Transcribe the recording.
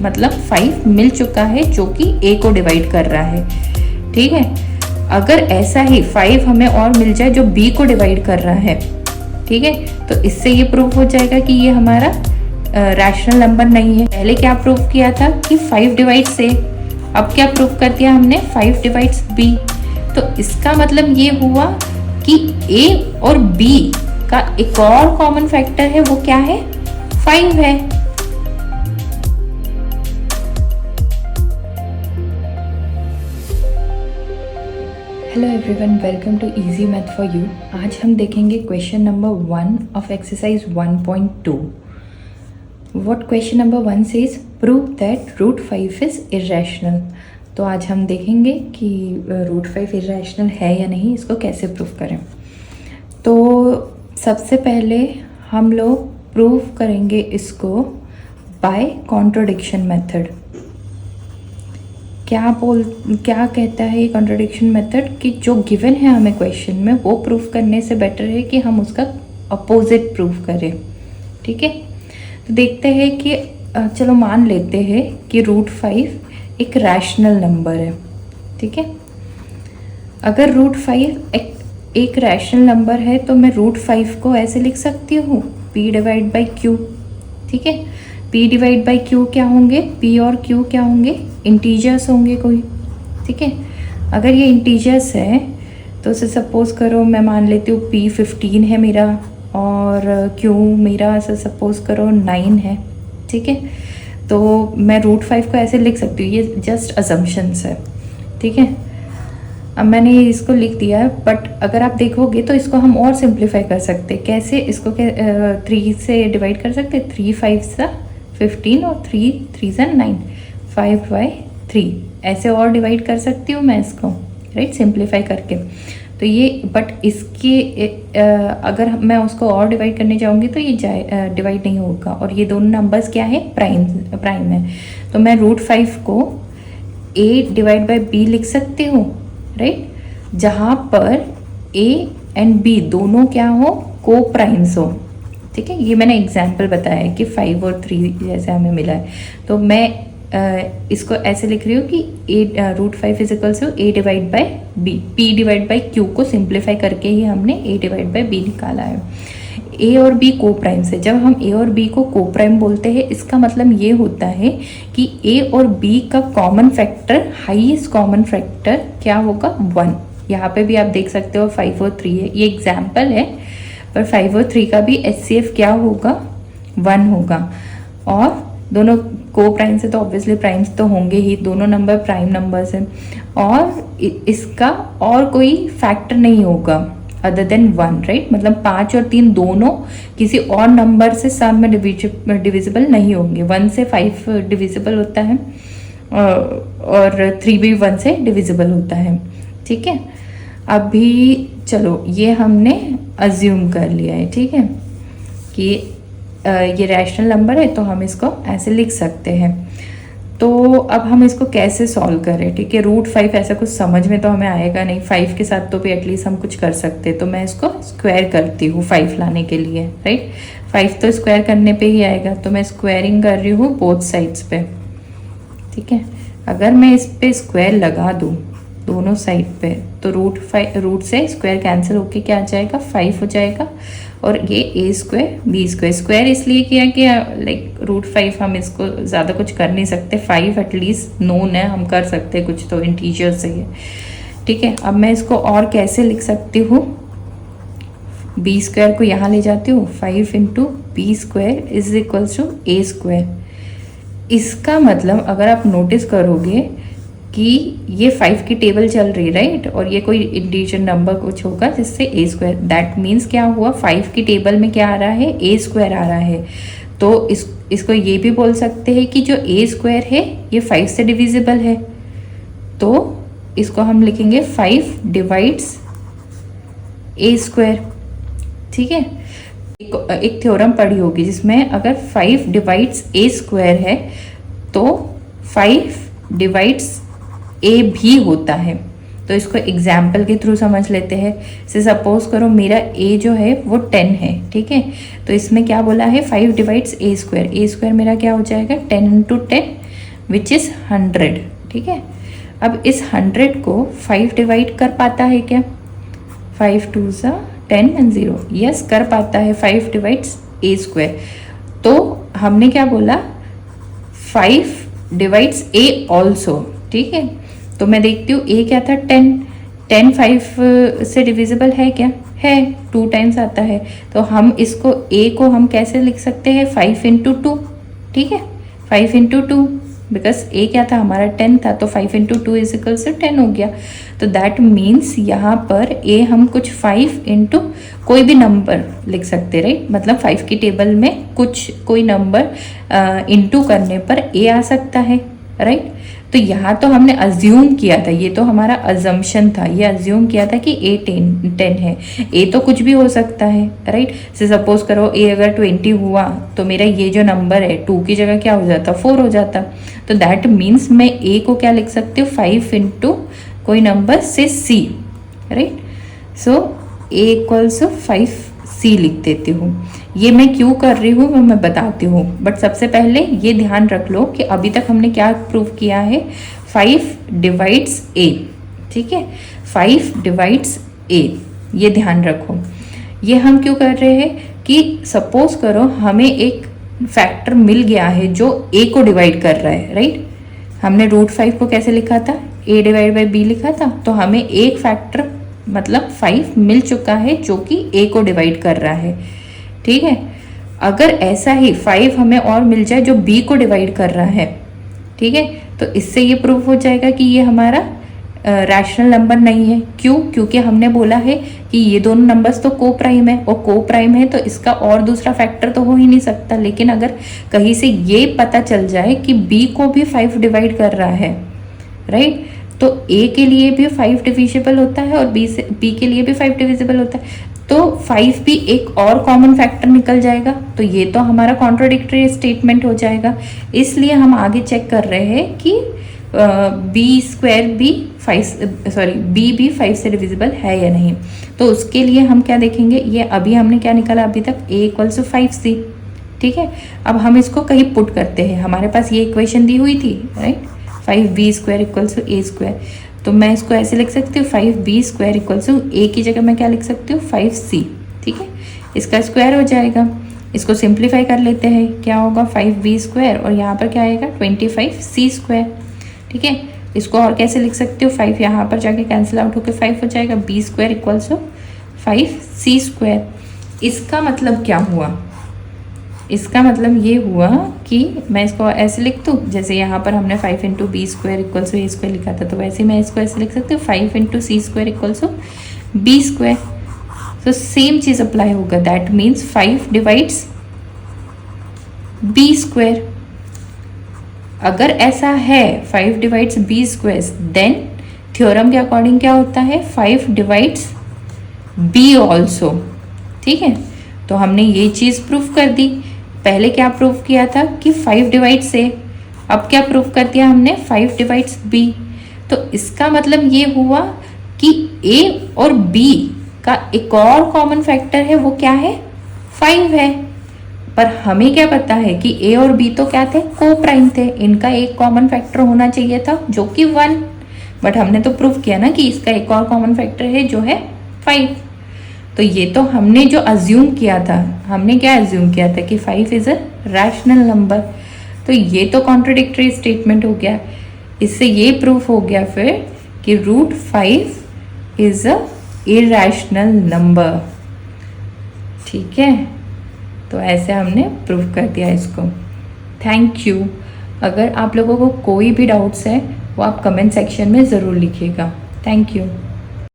मतलब 5 मिल चुका है जो कि ए को डिवाइड कर रहा है। ठीक है, अगर ऐसा ही 5 हमें और मिल जाए जो बी को डिवाइड कर रहा है, ठीक है, तो इससे ये प्रूव हो जाएगा कि ये हमारा रैशनल नंबर नहीं है। पहले क्या प्रूव किया था कि 5 डिवाइड्स ए, अब क्या प्रूव कर दिया हमने 5 डिवाइड्स बी। तो इसका मतलब ये हुआ कि ए और बी का एक और कॉमन फैक्टर है, वो क्या है, 5 है। Hello everyone, welcome to easy math for you. आज हम देखेंगे question number 1 of exercise 1.2। What question number 1 says, prove that root 5 is irrational. तो आज हम देखेंगे कि रूट 5 इरेशनल है या नहीं, इसको कैसे प्रूव करें। तो सबसे पहले हम लोग प्रूव करेंगे इसको बाय कॉन्ट्रडिक्शन मेथड। क्या कहता है ये कॉन्ट्रडिक्शन मेथड कि जो गिवन है हमें क्वेश्चन में वो प्रूफ करने से बेटर है कि हम उसका अपोजिट प्रूफ करें। ठीक है, तो देखते हैं कि चलो मान लेते हैं कि रूट 5 एक रैशनल नंबर है। ठीक है, अगर रूट 5 एक रैशनल नंबर है तो मैं रूट 5 को ऐसे लिख सकती हूँ p डिवाइड बाई क्यू। ठीक है, p डिवाइड बाई क्यू क्या होंगे, p और q क्या होंगे, इंटीजर्स होंगे कोई। ठीक है, अगर ये इंटीजर्स है तो उसे सपोज करो मैं मान लेती हूँ p 15 है मेरा और q मेरा से सपोज करो 9 है। ठीक है, तो मैं रूट 5 को ऐसे लिख सकती हूँ, ये जस्ट अजम्पशंस है। ठीक है, अब मैंने इसको लिख दिया है, बट अगर आप देखोगे तो इसको हम और सिंप्लीफाई कर सकते हैं। कैसे, इसको 3 से डिवाइड कर सकते हैं, 3 5 सा 15 और 3 3 सा 9, 5/3 ऐसे और डिवाइड कर सकती हूँ मैं इसको, राइट, सिंप्लीफाई करके। तो ये बट इसके अगर मैं उसको और डिवाइड करने जाऊँगी तो ये डिवाइड नहीं होगा, और ये दोनों नंबर्स क्या है, प्राइम है। तो मैं रूट 5 को a डिवाइड बाई b लिख सकती हूँ, राइट, जहाँ पर a एंड b दोनों क्या हो, को प्राइम्स हो। ठीक है, ये मैंने एग्जाम्पल बताया है कि 5 और 3 जैसे हमें मिला है। तो मैं इसको ऐसे लिख रही हूँ कि root 5 is equal to a divide by b, p divide by q को सिंप्लीफाई करके ही हमने a डिवाइड बाई b निकाला है। a और b को प्राइम से, जब हम a और b को को प्राइम बोलते हैं इसका मतलब ये होता है कि a और b का common factor, highest common factor क्या होगा, 1। यहाँ पे भी आप देख सकते हो 5 और 3 है, ये एग्जाम्पल है, पर 5 और 3 का भी HCF क्या होगा, 1 होगा। और दोनों को प्राइम से तो ऑब्वियसली प्राइम्स तो होंगे ही, दोनों नंबर प्राइम नंबर्स हैं, और इसका और कोई फैक्टर नहीं होगा अदर देन 1, राइट। मतलब 5 और 3 दोनों किसी और नंबर से सम में डिविजिबल नहीं होंगे। 1 से 5 डिविजिबल होता है और 3 भी 1 से डिविजिबल होता है। ठीक है, अभी चलो ये हमने अज्यूम कर लिया है, ठीक है, कि ये रैशनल नंबर है तो हम इसको ऐसे लिख सकते हैं। तो अब हम इसको कैसे सॉल्व करें, ठीक है। रूट 5 ऐसा कुछ समझ में तो हमें आएगा नहीं, 5 के साथ तो भी एटलीस्ट हम कुछ कर सकते, तो मैं इसको स्क्वायर करती हूँ 5 लाने के लिए, राइट। 5 तो स्क्वायर करने पे ही आएगा, तो मैं स्क्वायरिंग कर रही हूँ बोथ साइड्स पे, ठीक है। अगर मैं इस पे स्क्वायर लगा दूँ दोनों साइड पे तो रूट से स्क्वायर कैंसिल होके क्या आ जाएगा, 5 हो जाएगा। और ये ए स्क्वायर बी स्क्वायर, स्क्वायर इसलिए किया कि लाइक रूट 5 हम इसको ज़्यादा कुछ कर नहीं सकते, 5 एटलीस्ट नोन है, हम कर सकते हैं कुछ तो इंटीजर से ही, ठीक है। अब मैं इसको और कैसे लिख सकती हूँ, बी स्क्वायर को यहाँ ले जाती हूँ, 5 into b square is equals to a square. इसका मतलब अगर आप नोटिस करोगे कि ये 5 की टेबल चल रही है, राइट, और ये कोई इंटीजर नंबर कुछ होगा जिससे ए स्क्वायर, दैट मीन्स क्या हुआ, 5 की टेबल में क्या आ रहा है, ए स्क्वायर आ रहा है। तो इसको ये भी बोल सकते हैं कि जो ए स्क्वायर है ये 5 से डिविजिबल है, तो इसको हम लिखेंगे 5 डिवाइड्स ए स्क्वायर, ठीक है। एक थ्योरम पढ़ी होगी जिसमें अगर 5 डिवाइड्स ए स्क्वायर है तो 5 डिवाइड्स ए भी होता है। तो इसको एग्जाम्पल के थ्रू समझ लेते हैं। से सपोज करो मेरा ए जो है वो 10 है, ठीक है, तो इसमें क्या बोला है, 5 डिवाइड्स ए स्क्वायर, ए स्क्वायर मेरा क्या हो जाएगा 10 इंटू 10, विच इज़ 100, ठीक है। अब इस 100 को 5 डिवाइड कर पाता है क्या? 5 2 ज़ा 10 एंड 0, यस कर पाता है। 5 डिवाइड्स ए स्क्वायर, तो हमने क्या बोला? 5 डिवाइड्स ए ऑल्सो, ठीक है। तो मैं देखती हूँ ए क्या था? 10, 10 5 से डिविजिबल है क्या? है, 2 टाइम्स आता है। तो हम इसको ए को हम कैसे लिख सकते हैं? 5 इंटू 2, ठीक है, 5 इंटू 2, बिकॉज ए क्या था हमारा? 10 था, तो 5 इंटू 2 इज इक्वल से 10 हो गया। तो दैट मीन्स यहाँ पर ए हम कुछ 5 इंटू कोई भी नंबर लिख सकते, राइट। मतलब 5 की टेबल में कुछ कोई नंबर इंटू करने पर ए आ सकता है, राइट। तो यहाँ तो हमने अज्यूम किया था, ये तो हमारा अजम्पशन था, ये अज्यूम किया था कि ए 10 है। ए तो कुछ भी हो सकता है, राइट। से सपोज करो ए अगर 20 हुआ तो मेरा ये जो नंबर है 2 की जगह क्या हो जाता? 4 हो जाता। तो दैट मीन्स मैं ए को क्या लिख सकती हूँ? 5 इंटू कोई नंबर से सी, राइट। सो ए इक्वल्स 5C लिख देती हूँ। ये मैं क्यों कर रही हूँ वो मैं बताती हूँ, बट सबसे पहले ये ध्यान रख लो कि अभी तक हमने क्या प्रूव किया है? 5 डिवाइड्स ए, ठीक है, 5 डिवाइड्स ए, ये ध्यान रखो। ये हम क्यों कर रहे हैं कि सपोज करो हमें एक फैक्टर मिल गया है जो ए को डिवाइड कर रहा है, राइट। हमने √5 को कैसे लिखा था? ए डिवाइड बाई बी लिखा था। तो हमें एक फैक्टर मतलब 5 मिल चुका है जो कि ए को डिवाइड कर रहा है, ठीक है। अगर ऐसा ही 5 हमें और मिल जाए जो बी को डिवाइड कर रहा है, ठीक है, तो इससे ये प्रूफ हो जाएगा कि ये हमारा रैशनल नंबर नहीं है। क्यों? क्योंकि हमने बोला है कि ये दोनों नंबर्स तो को प्राइम है, और को प्राइम है तो इसका और दूसरा फैक्टर तो हो ही नहीं सकता। लेकिन अगर कहीं से ये पता चल जाए कि बी को भी 5 डिवाइड कर रहा है, राइट, तो ए के लिए भी 5 डिविजिबल होता है और बी के लिए भी 5 डिविजिबल होता है, तो 5 भी एक और कॉमन फैक्टर निकल जाएगा। तो ये तो हमारा कॉन्ट्रोडिक्टरी स्टेटमेंट हो जाएगा। इसलिए हम आगे चेक कर रहे हैं कि बी भी 5 से डिविजिबल है या नहीं। तो उसके लिए हम क्या देखेंगे? ये अभी हमने क्या निकाला अभी तक? a इक्वल टू 5c, ठीक है। अब हम इसको कहीं पुट करते हैं। हमारे पास ये इक्वेशन दी हुई थी, right, 5b square equal to a square. तो मैं इसको ऐसे लिख सकती हूँ 5b square equal to a की जगह मैं क्या लिख सकती हूँ? 5c, ठीक है। इसका स्क्वायर हो जाएगा। इसको सिंप्लीफाई कर लेते हैं, क्या होगा? 5b स्क्वायर और यहाँ पर क्या आएगा? 25c स्क्वायर, ठीक है। इसको और कैसे लिख सकते हो? 5 यहाँ पर जाके कैंसिल आउट होकर 5 हो जाएगा। b square equals to 5c square. इसका मतलब क्या हुआ? इसका मतलब ये हुआ कि मैं इसको ऐसे लिख दूँ, जैसे यहाँ पर हमने 5 into b square equals to a square लिखा था, तो वैसे मैं इसको ऐसे लिख सकती हूँ 5 into c square equals to b square. तो सेम चीज़ अप्लाई होगा। That means 5 divides b square. अगर ऐसा है 5 divides b square, then theorem के अकॉर्डिंग क्या होता है? 5 डिवाइड्स बी ऑल्सो, ठीक है। तो हमने ये चीज़ प्रूफ कर दी। पहले क्या प्रूफ किया था कि 5 डिवाइड्स ए, अब क्या प्रूफ कर दिया हमने? 5 डिवाइड्स बी। तो इसका मतलब ये हुआ कि ए और बी का एक और कॉमन फैक्टर है, वो क्या है? 5 है। पर हमें क्या पता है कि ए और बी तो क्या थे? को प्राइम थे। इनका एक कॉमन फैक्टर होना चाहिए था जो कि 1, बट हमने तो प्रूफ किया ना कि इसका एक और कॉमन फैक्टर है जो है 5। तो ये तो हमने जो अज्यूम किया था, हमने क्या अज्यूम किया था कि 5 इज अ रैशनल नंबर। तो ये तो कॉन्ट्रडिक्टरी स्टेटमेंट हो गया। इससे ये प्रूफ हो गया फिर कि √5 इज अ इरैशनल नंबर, ठीक है। तो ऐसे हमने प्रूफ कर दिया इसको। Thank you. अगर आप लोगों को कोई भी डाउट्स है वो आप कमेंट सेक्शन में ज़रूर लिखिएगा। Thank you.